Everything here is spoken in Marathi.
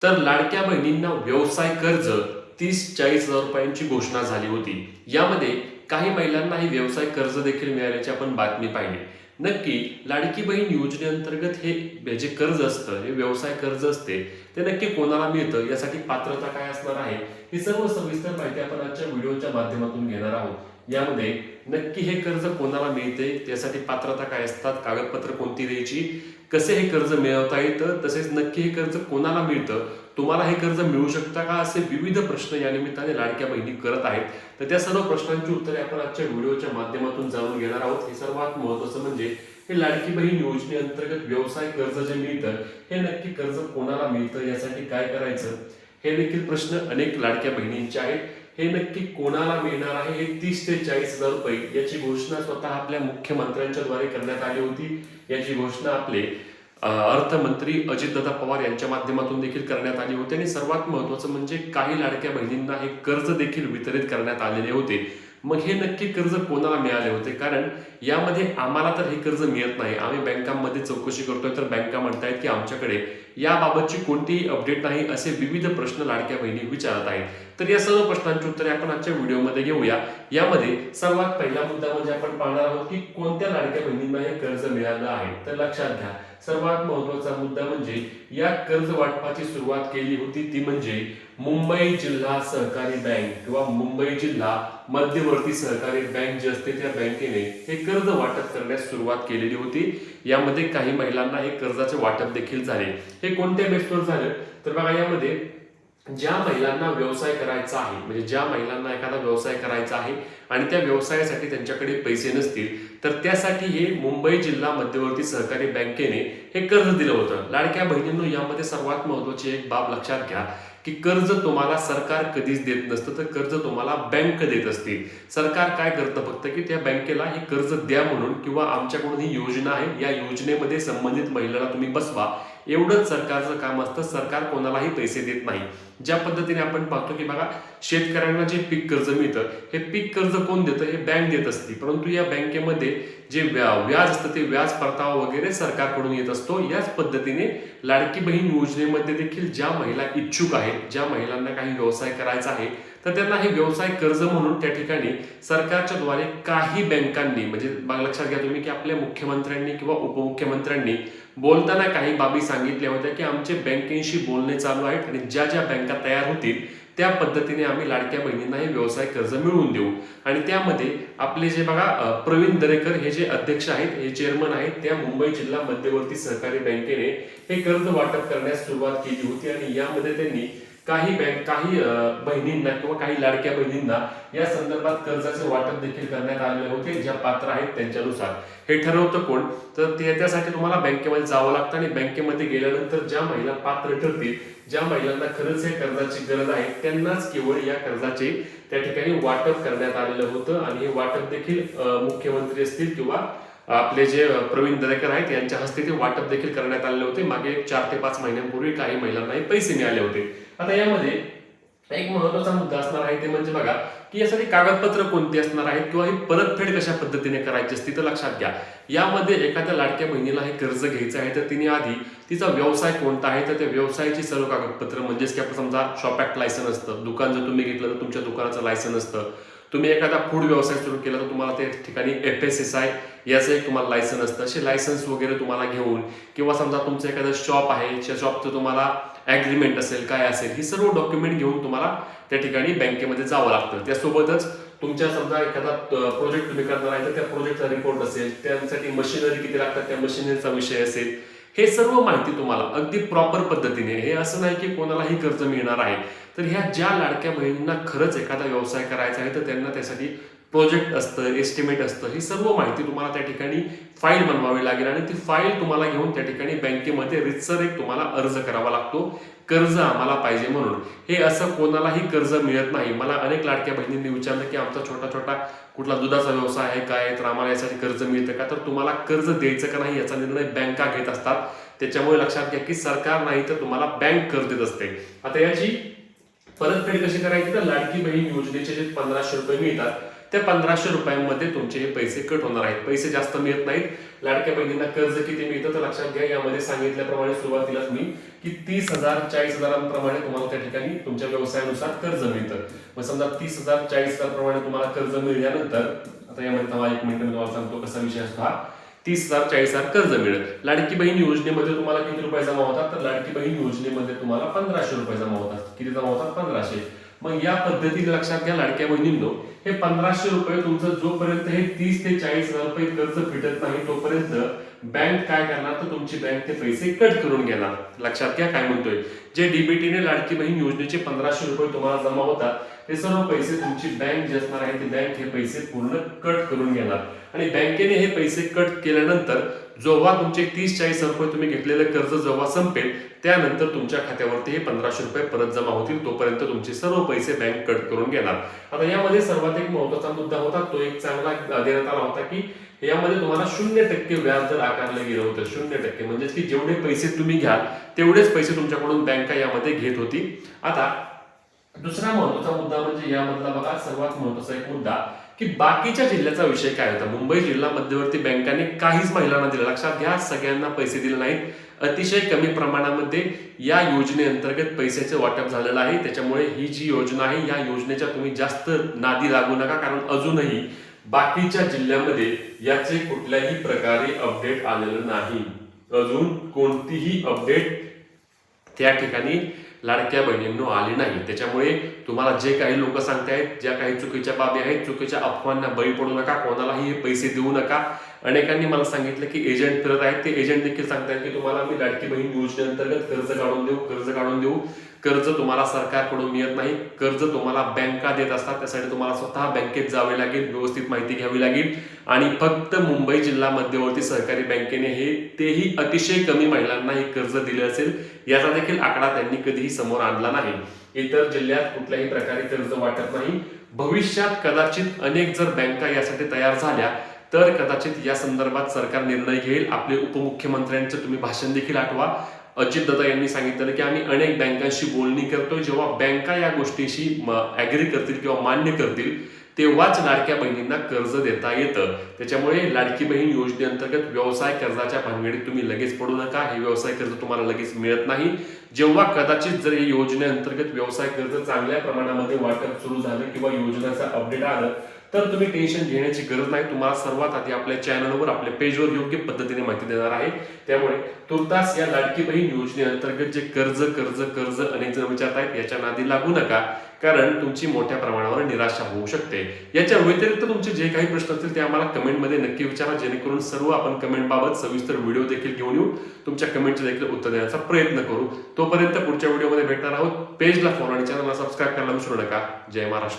तर लाडक्या बहिणींना व्यवसाय कर्ज 30-40 हजार रुपयांची घोषणा झाली होती. यामध्ये काही महिलांना हे व्यवसाय कर्ज देखील मिळाल्याची आपण बातमी पाहिली. नक्की लाडकी बहीण योजनेअंतर्गत हे जे कर्ज असतं, हे व्यवसाय कर्ज असते, ते नक्की कोणाला मिळतं, यासाठी पात्रता काय असणार आहे, ही सर्व सविस्तर माहिती आपण आजच्या व्हिडिओच्या माध्यमातून घेणार आहोत. यामध्ये नक्की हे कर्ज कोणाला मिळते, त्यासाठी पात्रता काय असतात, कागदपत्र कोणती द्यायची, कसे हे कर्ज मिळवता येतं, तसेच नक्की हे कर्ज कोणाला मिळतं, तुम्हाला हे कर्ज मिळू शकता का, असे विविध प्रश्न या निमित्ताने लाडक्या बहिणी करत आहेत. तर त्या सर्व प्रश्नांची उत्तरे आपण आजच्या व्हिडिओच्या माध्यमातून जाणून घेणार आहोत. हे सर्वात महत्त्वाचं म्हणजे हे लाडकी बहीण योजनेअंतर्गत व्यवसाय कर्ज जे मिळतं, हे नक्की कर्ज कोणाला मिळतं, यासाठी काय करायचं, हे देखील प्रश्न अनेक लाडक्या बहिणींचे आहेत. हे नक्की कोणाला मिळणार आहे, हे 30 ते 40 हजार रुपये याची घोषणा स्वतः आपल्या मुख्यमंत्र्यांच्या द्वारे करण्यात आली होती. याची घोषणा आपले अर्थमंत्री अजितदादा पवार यांच्या माध्यमातून देखील करण्यात आली होती. आणि सर्वात महत्त्वाचं म्हणजे काही लाडक्या बहिणींना हे कर्ज देखील वितरित करण्यात आलेले होते. मग हे नक्की कर्ज कोणाला मिळाले होते, कारण यामध्ये आम्हाला तर हे कर्ज मिळत नाही, आम्ही बँकांमध्ये चौकशी करतोय तर बँका म्हणतायत की आमच्याकडे याबाबतची कोणतीही अपडेट नाही, असे विविध प्रश्न लाडक्या बहिणी विचारत आहेत. तर या सर्व प्रश्नांची उत्तरे आपण आजच्या व्हिडिओमध्ये घेऊया. यामध्ये सर्वात पहिला मुद्दा म्हणजे आपण पाहणार आहोत की कोणत्या लाडक्या बहिणींना हे कर्ज मिळालं आहे. तर लक्षात घ्या, सर्वात महत्त्वाचा मुद्दा म्हणजे या कर्ज वाटपाची सुरुवात केली होती ती म्हणजे मुंबई जिल्हा सहकारी बँक किंवा मुंबई जिल्हा मध्यवर्ती सहकारी बँक जी असते, त्या बँकेने हे कर्ज वाटप करण्यास सुरुवात केलेली होती. यामध्ये काही महिलांना हे कर्जाचे वाटप देखील झाले. हे कोणत्या बेसवर झालं, तर बघा, यामध्ये ज्या महिलांना व्यवसाय करायचा आहे, म्हणजे ज्या महिलांना एखादा व्यवसाय करायचा आहे आणि त्या व्यवसायासाठी त्यांच्याकडे पैसे नसतील, तर त्यासाठी हे मुंबई जिल्हा मध्यवर्ती सहकारी बँकेने हे कर्ज दिलं होतं. लाडक्या बहिणींनो, यामध्ये सर्वात महत्त्वाची एक बाब लक्षात घ्या की कर्ज तुम्हाला सरकार कधीच देत नसतं, तर कर्ज तुम्हाला बँक देत असते. सरकार काय करतं, फक्त की त्या बँकेला हे कर्ज द्या म्हणून, किंवा आमच्याकडून ही योजना आहे, या योजनेमध्ये संबंधित महिलांना तुम्ही बसवा, एवढंच सरकारचं काम असतं. सरकार कोणालाही पैसे देत नाही. ज्या पद्धतीने आपण पाहतो की बघा, शेतकऱ्यांना जे पीक कर्ज मिळतं, हे पीक कर्ज कोण देतं, हे बँक देत असते. परंतु या बँकेमध्ये जे व्याज असतं, ते व्याज परतावा वगैरे सरकारकडून येत असतो. याच पद्धतीने लाडकी बहीण योजनेमध्ये देखील ज्या महिला इच्छुक आहेत, ज्या महिलांना काही व्यवसाय करायचा आहे, तर त्यांना हे व्यवसाय कर्ज म्हणून त्या ठिकाणी सरकारच्या द्वारे काही बँकांनी, म्हणजे लक्षात घ्या तुम्ही की आपल्या मुख्यमंत्र्यांनी किंवा उपमुख्यमंत्र्यांनी बोलताना काही बाबी सांगितल्या होत्या की आमचे बँकेशी बोलणे चालू आहेत आणि ज्या ज्या बँका तयार होतील त्या पद्धतीने आम्ही लाडक्या बहिणींना हे व्यवसाय कर्ज मिळवून देऊ. आणि त्यामध्ये आपले जे बघा प्रवीण दरेकर हे जे अध्यक्ष आहेत, हे चेअरमन आहेत, त्या मुंबई जिल्हा मध्यवर्ती सहकारी बँकेने हे कर्ज वाटप करण्यास सुरुवात केली होती. आणि यामध्ये त्यांनी काही बहिणींना किंवा काही लाडक्या बहिणींना या संदर्भात कर्जाचे वाटप देखील करण्यात आलेले होते, ज्या पात्र आहेत त्यांच्यानुसार. हे ठरवतं कोण, तर त्यासाठी तुम्हाला बँकेमध्ये जावं लागतं आणि बँकेमध्ये गेल्यानंतर ज्या महिला पात्र ठरतील, ज्या महिलांना खरंच या कर्जाची गरज आहे, त्यांनाच केवळ या कर्जाचे त्या ठिकाणी वाटप करण्यात आलेलं होतं. आणि हे वाटप देखील मुख्यमंत्री असतील किंवा आपले जे प्रवीण दरेकर आहेत यांच्या हस्ते ते वाटप देखील करण्यात आलेले होते. मागे 4 ते 5 महिन्यांपूर्वी काही महिलांना पैसे मिळाले होते. आता यामध्ये एक महत्त्वाचा मुद्दा असणार आहे, ते म्हणजे बघा की यासाठी कागदपत्र कोणती असणार आहेत किंवा ही परतफेड कशा पद्धतीने करायची असते. तर लक्षात घ्या, यामध्ये एखाद्या लाडक्या बहिणीला हे कर्ज घ्यायचं आहे, तर तिने आधी तिचा व्यवसाय कोणता आहे, तर त्या व्यवसायाची सर्व कागदपत्र, म्हणजेच की आपण समजा शॉप ऍक्ट लायसन असतं, दुकान जर तुम्ही घेतलं तर तुमच्या दुकानाचं लायसन असतं. तुम्ही एखादा फूड व्यवसाय सुरू केला तर तुम्हाला त्या ठिकाणी FSSI याचं एक तुम्हाला लायसन असतं. असे लायसन्स वगैरे तुम्हाला घेऊन, किंवा समजा तुमचं एखादं शॉप आहे, त्या शॉपचं तुम्हाला ॲग्रीमेंट असेल, काय असेल, ही सर्व डॉक्युमेंट घेऊन तुम्हाला त्या ठिकाणी बँकेमध्ये जावं लागतं. त्यासोबतच तुमच्या समजा एखादा प्रोजेक्ट तुम्ही करणार आहे, तर त्या प्रोजेक्टचा रिपोर्ट असेल, त्यासाठी मशिनरी किती लागतात, त्या मशिनरीचा विषय असेल, हे सर्व माहिती तुम्हाला अगदी प्रॉपर पद्धतीने, हे असं नाही की कोणालाही कर्ज मिळणार आहे. तर ह्या ज्या लाडक्या बहिणींना खरंच एखादा व्यवसाय करायचा आहे, तर त्यांना त्यासाठी प्रोजेक्ट असतं, एस्टिमेट असतं, ही सर्व माहिती तुम्हाला त्या ठिकाणी फाईल बनवावी लागेल. आणि ती फाईल तुम्हाला घेऊन त्या ठिकाणी बँकेमध्ये रितसर एक तुम्हाला अर्ज करावा लागतो, कर्ज आम्हाला पाहिजे म्हणून. हे असं कोणालाही कर्ज मिळत नाही. मला अनेक लाडक्या बहिणींनी विचारलं की आमचा छोटा छोटा कुठला दुधाचा व्यवसाय आहे काय, तर आम्हाला यासाठी कर्ज मिळतं का, तर तुम्हाला कर्ज द्यायचं का नाही याचा निर्णय बँका घेत असतात. त्याच्यामुळे लक्षात घ्या की सरकार नाही तर तुम्हाला बँक कर्ज देत असते. आता याची परतफेड कशी करायची, तर लाडकी बहीण योजनेचे जे 1500 रुपये मिळतात, त्या 1500 रुपयांमध्ये तुमचे हे पैसे कट होणार आहेत. पैसे जास्त मिळत नाहीत. लाडक्या बहिणींना कर्ज किती मिळतं तर लक्षात घ्या. यामध्ये सांगितल्याप्रमाणे सुरुवातीलाच मी की 30,000 40,000 तुम्हाला त्या ठिकाणी तुमच्या व्यवसायानुसार कर्ज मिळतं. मग समजा 30,000 40,000 प्रमाणे तुम्हाला कर्ज मिळाल्यानंतर आता यामध्ये थांबा 1 मिनिट मी तुम्हाला सांगतो कसा विषय असतो हा. 30,000 40,000 कर्ज मिळेल. लाडकी बहीण योजनेमध्ये तुम्हाला किती रुपये जमा होतात तर लाडकी बहीण योजनेमध्ये तुम्हाला 1500 रुपये जमा होतात. किती जमा होतात 1500. मग या पद्धतीने लक्षात घ्या लाडक्या बहिणींनो, हे 1500 रुपये तुमचं जोपर्यंत हे 30 ते 40,000 रुपये कर्ज फिटत नाही तोपर्यंत बँक काय करणार तर तुमची बँक ते पैसे कट करून घेणार. लक्षात घ्या काय म्हणतोय. जे डीबीटीने लाडकी बहीण योजनेचे 1500 रुपये तुम्हाला जमा होतात ते सर्व पैसे तुमची बँक जी असणार आहे ती बँक हे पैसे पूर्ण कट करून घेणार. आणि बँकेने हे पैसे कट केल्यानंतर जेव्हा तुमचे 30-40 रुपये तुम्ही घेतलेले कर्ज जेव्हा संपेल त्यानंतर तुमच्या खात्यावरती हे 1500 रुपये परत जमा होतील. तोपर्यंत तुमचे सर्व पैसे बँक कट करून घेणार. आता यामध्ये सर्वात एक महत्वाचा मुद्दा होता तो एक चांगला देण्यात आला होता की यामध्ये तुम्हाला 0% व्याज दर आकारलं गेलं होतं. 0% म्हणजे की जेवढे पैसे तुम्ही घ्याल तेवढेच पैसे तुमच्याकडून बँका यामध्ये घेत होती. आता दुसरा महत्वाचा मुद्दा म्हणजे यामधला बघा सर्वात महत्वाचा एक मुद्दा की बाकीच्या जिल्ह्याचा विषय काय होता. मुंबई जिल्हा मध्यवर्ती बँकांनी काहीच महिलांना दिलं. लक्षात घ्या सगळ्यांना पैसे दिले नाहीत. अतिशय कमी प्रमाणामध्ये या योजनेअंतर्गत पैशाचे वाटप झालेलं आहे. त्याच्यामुळे ही जी योजना आहे या योजनेच्या तुम्ही जास्त नादी लागू नका. कारण अजूनही बाकीच्या जिल्ह्यामध्ये याचे कुठल्याही प्रकारे अपडेट आलेलं नाही. अजून कोणतीही अपडेट त्या ठिकाणी लाडक्या बहिणींनो आली नाही. त्याच्यामुळे तुम्हाला जे काही लोक सांगतायत ज्या काही चुकीच्या बाबी आहेत चुकीच्या अफवांना बळी पडू नका. कोणालाही हे पैसे देऊ नका. अनेकांनी मला सांगितलं की एजंट फिरत आहेत. ते एजंट देखील सांगतायत की तुम्हाला मी लाडकी बहीण योजनेअंतर्गत कर्ज काढून देऊ. कर्ज तुम्हाला सरकारकडून मिळत नाही. कर्ज तुम्हाला बँका देत असतात. त्यासाठी तुम्हाला स्वतः बँकेत जावे लागेल. व्यवस्थित माहिती घ्यावी लागेल. आणि फक्त मुंबई जिल्हा मध्यवर्ती सहकारी बँकेने तेही अतिशय कमी महिलांना हे कर्ज दिले असेल. याचा देखील आकडा त्यांनी कधीही समोर आणला नाही. इतर जिल्ह्यात कुठल्याही प्रकारे कर्ज वाटत नाही. भविष्यात कदाचित अनेक जर बँका यासाठी तयार झाल्या तर कदाचित या संदर्भात सरकार निर्णय घेईल. आपले उपमुख्यमंत्र्यांचं तुम्ही भाषण देखील आठवा. अजितदादा यांनी सांगितलं की आम्ही अनेक बँकांशी बोलणी करतोय. जेव्हा बँका या गोष्टीशी ऍग्री करतील किंवा मान्य करतील तेव्हाच लाडक्या बहिणींना कर्ज देता येतं. त्याच्यामुळे लाडकी बहीण योजनेअंतर्गत व्यवसाय कर्जाच्या भानगडीत तुम्ही लगेच पडू नका. हे व्यवसाय कर्ज तुम्हाला लगेच मिळत नाही. जेव्हा कदाचित जर या योजनेअंतर्गत व्यवसाय कर्ज चांगल्या प्रमाणामध्ये वाटप सुरू झालं किंवा योजनेचा अपडेट आलं तर तुम्ही टेन्शन घेण्याची गरज नाही. तुम्हाला सर्वात आधी आपल्या चॅनलवर आपल्या पेजवर योग्य पद्धतीने माहिती देणार आहे. त्यामुळे तुर्तास या लाडकी बहीण योजनेअंतर्गत जे कर्ज अनेक जण विचारतायत याच्या नादी लागू नका. कारण तुमची मोठ्या प्रमाणावर निराशा होऊ शकते. याच्या व्यतिरिक्त तुमचे जे काही प्रश्न असतील ते आम्हाला कमेंटमध्ये नक्की विचारा. जेणेकरून सर्व आपण कमेंटबाबत सविस्तर व्हिडिओ देखील घेऊन येऊ. तुमच्या कमेंटचे देखील उत्तर देण्याचा प्रयत्न करू. तोपर्यंत पुढच्या व्हिडिओमध्ये भेटणार आहोत. पेजला फॉलो आणि चॅनलला सबस्क्राईब करायला विसरू नका. जय महाराष्ट्र.